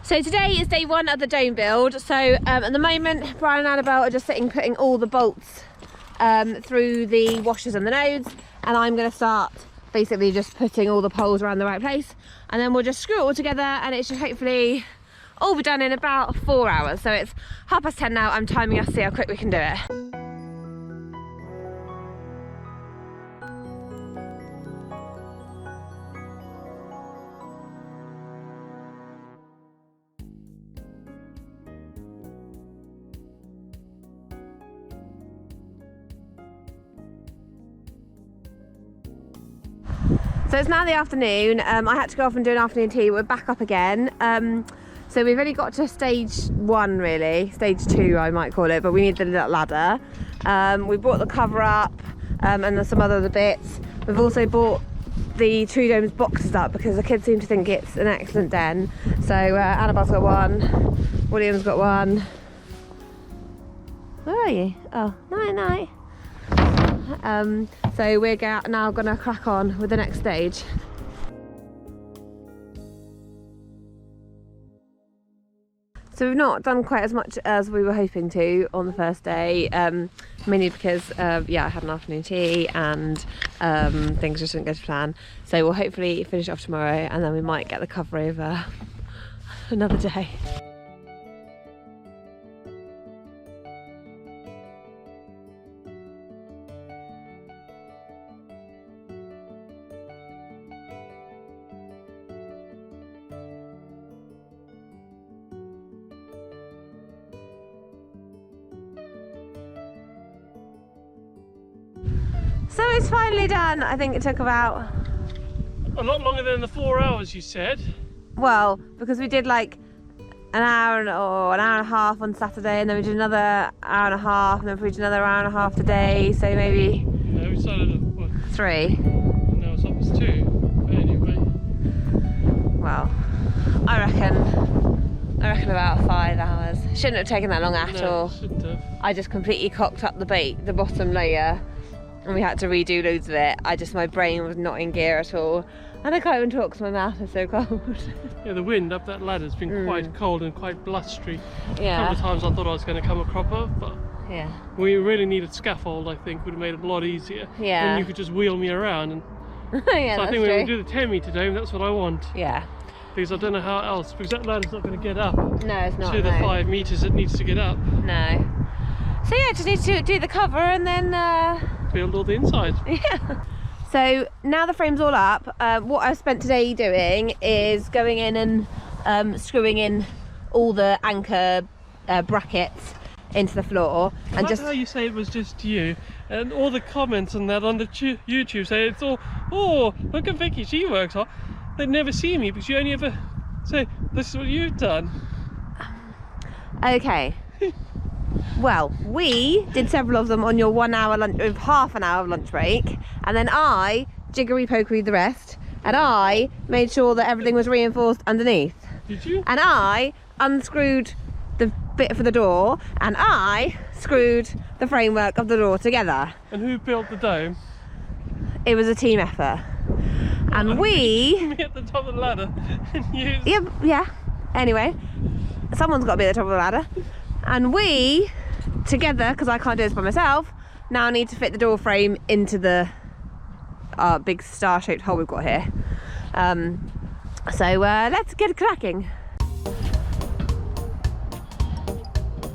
So today is day one of the dome build. So at the moment, Brian and Annabelle are just sitting putting all the bolts through the washers and the nodes, and I'm going to start basically just putting all the poles around the right place, and then we'll just screw it all together and it should hopefully all be done in about 4 hours. So it's 10:30 now. I'm timing us to see how quick we can do it. So it's now the afternoon. I had to go off and do an afternoon tea. We're back up again. So we've only got to stage 1 really, stage 2 I might call it, but we need the ladder. We brought the cover up and there's some other bits. We've also bought the TruDomes boxes up because the kids seem to think it's an excellent den. So Annabelle's got one, William's got one. Where are you? Oh, night. So we're now going to crack on with the next stage. So we've not done quite as much as we were hoping to on the first day, mainly because yeah, I had an afternoon tea and things just didn't go to plan. So we'll hopefully finish off tomorrow and then we might get the cover over another day. So it's finally done. I think it took about... a lot longer than the 4 hours you said. Well, because we did like an hour or an hour and a half on Saturday, and then we did another hour and a half, and then we did another hour and a half today, so maybe... No, we started at what? 3. No, it's up to 2. But anyway. Well, I reckon about 5 hours. Shouldn't have taken that long at all. Shouldn't have. I just completely cocked up the bottom layer, and we had to redo loads of it. My brain was not in gear at all. And I can't even talk because my mouth is so cold. Yeah, the wind up that ladder has been quite cold and quite blustery. Yeah. A couple of times I thought I was going to come a cropper, but Yeah. we really needed scaffold, I think, would have made it a lot easier. Yeah. Then you could just wheel me around. And Yeah, so I that's think when true. we do the 10 metre dome, that's what I want. Yeah. Because I don't know how else, because that ladder's not going to get up No, it's not. to the no. 5 metres it needs to get up. No. So yeah, just need to do the cover and then Build all the inside. yeah. So now the frame's all up, what I've spent today doing is going in and screwing in all the anchor brackets into the floor. I And like just how you say it was just you, and all the comments on that on the YouTube say it's all, oh, look at Vicky, she works hard. They never see me because you only ever say, this is what you've done. okay. Well, we did several of them on your 1 hour lunch, with half an hour of lunch break, and then I jiggery pokery the rest, and I made sure that everything was reinforced underneath. Did you? And I unscrewed the bit for the door, and I screwed the framework of the door together. And who built the dome? It was a team effort. And we... Me at the top of the ladder and you... Yeah. Anyway, someone's got to be at the top of the ladder. And we, together, because I can't do this by myself, now need to fit the door frame into the big star-shaped hole we've got here. So let's get cracking.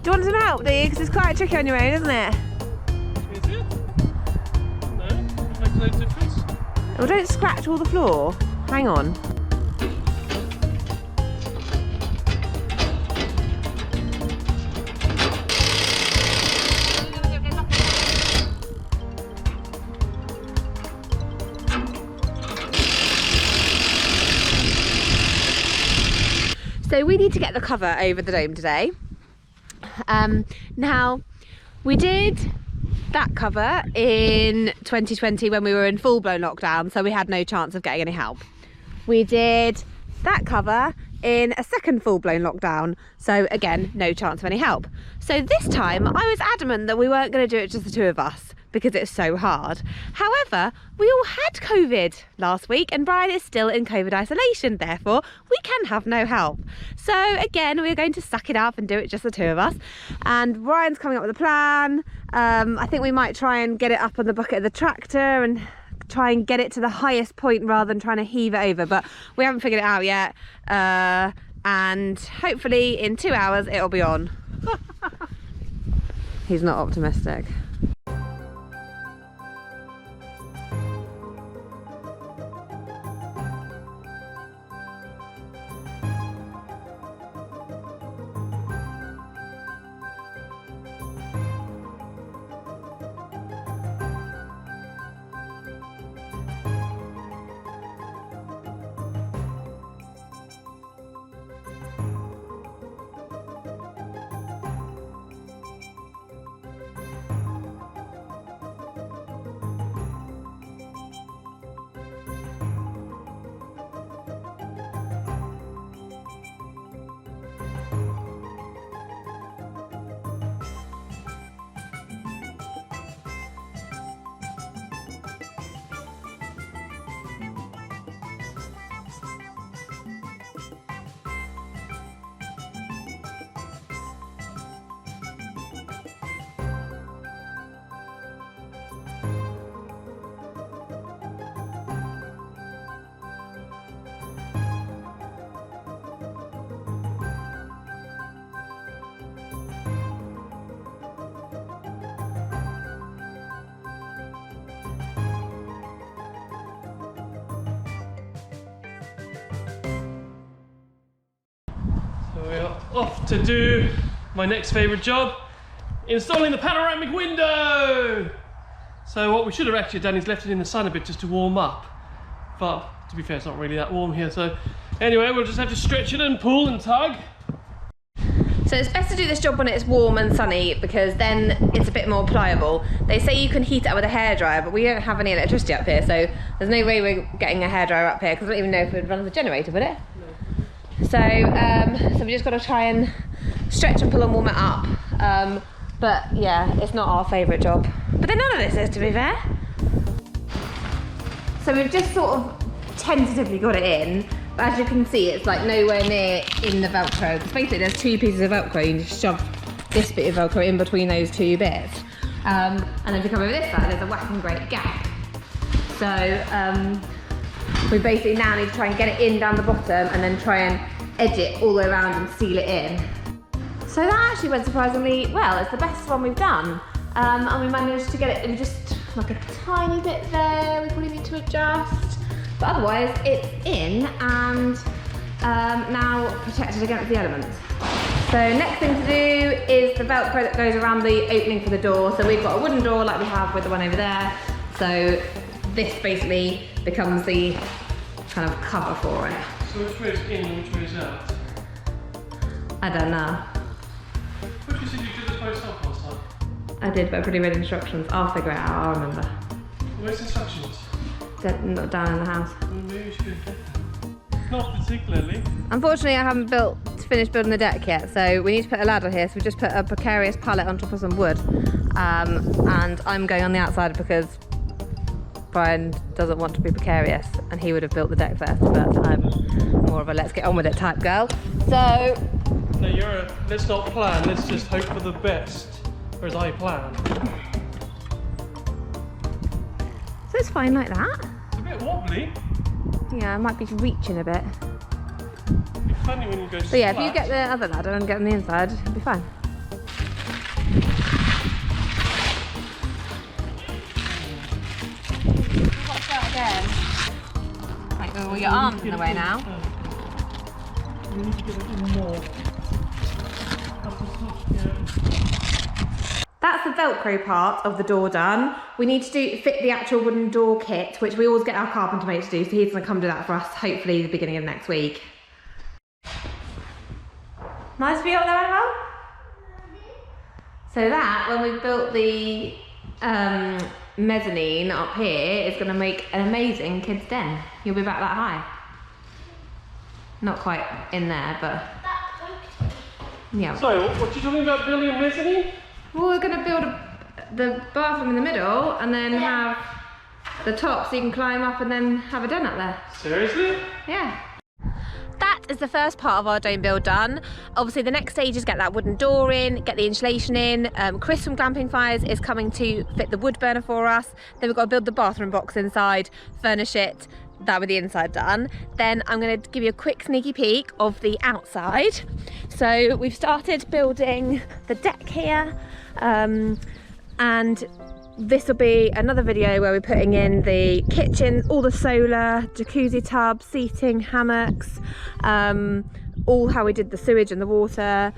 Do you want some help, do you? Because it's quite tricky on your own, isn't it? Is it? No? It makes no difference? Well, don't scratch all the floor. Hang on. So we need to get the cover over the dome today. Now, we did that cover in 2020 when we were in full-blown lockdown, so we had no chance of getting any help. We did that cover in a second full-blown lockdown, so again, no chance of any help. So this time, I was adamant that we weren't going to do it just the two of us, because it's so hard. However, we all had COVID last week and Brian is still in COVID isolation, therefore we can have no help. So again, we're going to suck it up and do it just the two of us. And Brian's coming up with a plan. I think we might try and get it up on the bucket of the tractor and try and get it to the highest point rather than trying to heave it over, but we haven't figured it out yet. And hopefully in 2 hours it'll be on. He's not optimistic. We are off to do my next favourite job, installing the panoramic window. So what we should have actually done is left it in the sun a bit just to warm up, but to be fair it's not really that warm here, so anyway we'll just have to stretch it and pull and tug. So it's best to do this job when it's warm and sunny because then it's a bit more pliable. They say you can heat it up with a hairdryer, but we don't have any electricity up here, so there's no way we're getting a hairdryer up here because I don't even know if it would run as a generator, would it? So, so we just got to try and stretch and pull and warm it up. But yeah, it's not our favourite job. But then none of this is, to be fair. So we've just sort of tentatively got it in. But as you can see, it's like nowhere near in the velcro. Because basically there's two pieces of velcro. You just shove this bit of velcro in between those two bits. And then if you come over this side, there's a whacking great gap. So we basically now need to try and get it in down the bottom and then try and edge it all the way around and seal it in. So that actually went surprisingly well. It's the best one we've done. And we managed to get it, was just like a tiny bit there we probably need to adjust. But otherwise it's in and now protected against the elements. So next thing to do is the velcro that goes around the opening for the door. So we've got a wooden door like we have with the one over there. So this basically becomes the kind of cover for it. So which way is in and which way is out? I don't know. But you said you did this by yourself last time. I did, but I pretty read instructions. I'll figure it out, I'll remember. Where's the instructions? Not down in the house. Well, maybe you should get that. Not particularly. Unfortunately, I haven't finished building the deck yet, so we need to put a ladder here. So we just put a precarious pallet on top of some wood. And I'm going on the outside because Brian doesn't want to be precarious and he would have built the deck first, but I'm more of a let's get on with it type girl. So No, you're a let's not plan, let's just hope for the best. Whereas I plan. So it's fine like that. It's a bit wobbly. Yeah, I might be reaching a bit. It'd be funny when you go But yeah, if you get the other ladder and get on the inside, it'll be fine. Watch out again. Right, well, your arm's in the way now. You need to get a little more. That's the Velcro part of the door done. We need to fit the actual wooden door kit, which we always get our carpenter mate to do, so he's gonna come do that for us, hopefully the beginning of next week. Nice view up there, Annabelle? So that, when we've built the mezzanine up here, is gonna make an amazing kids' den. You'll be about that high. Not quite in there, but yeah. Sorry, what are you talking about building a mezzanine? Well, we're going to build the bathroom in the middle and then have the top so you can climb up and then have a den up there. Seriously? Yeah. That is the first part of our dome build done. Obviously the next stage is get that wooden door in, get the insulation in. Chris from Glamping Fires is coming to fit the wood burner for us. Then we've got to build the bathroom box inside, furnish it, that with the inside done. Then I'm going to give you a quick sneaky peek of the outside. So we've started building the deck here, and this will be another video where we're putting in the kitchen, all the solar, jacuzzi tub, seating, hammocks, all how we did the sewage and the water.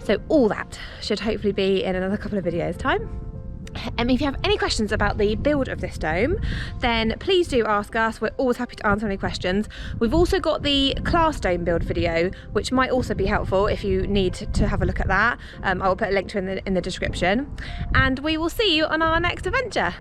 So all that should hopefully be in another couple of videos time. If you have any questions about the build of this dome, then please do ask us. We're always happy to answer any questions. We've also got the class dome build video, which might also be helpful if you need to have a look at that. I will put a link to it in the description. And we will see you on our next adventure.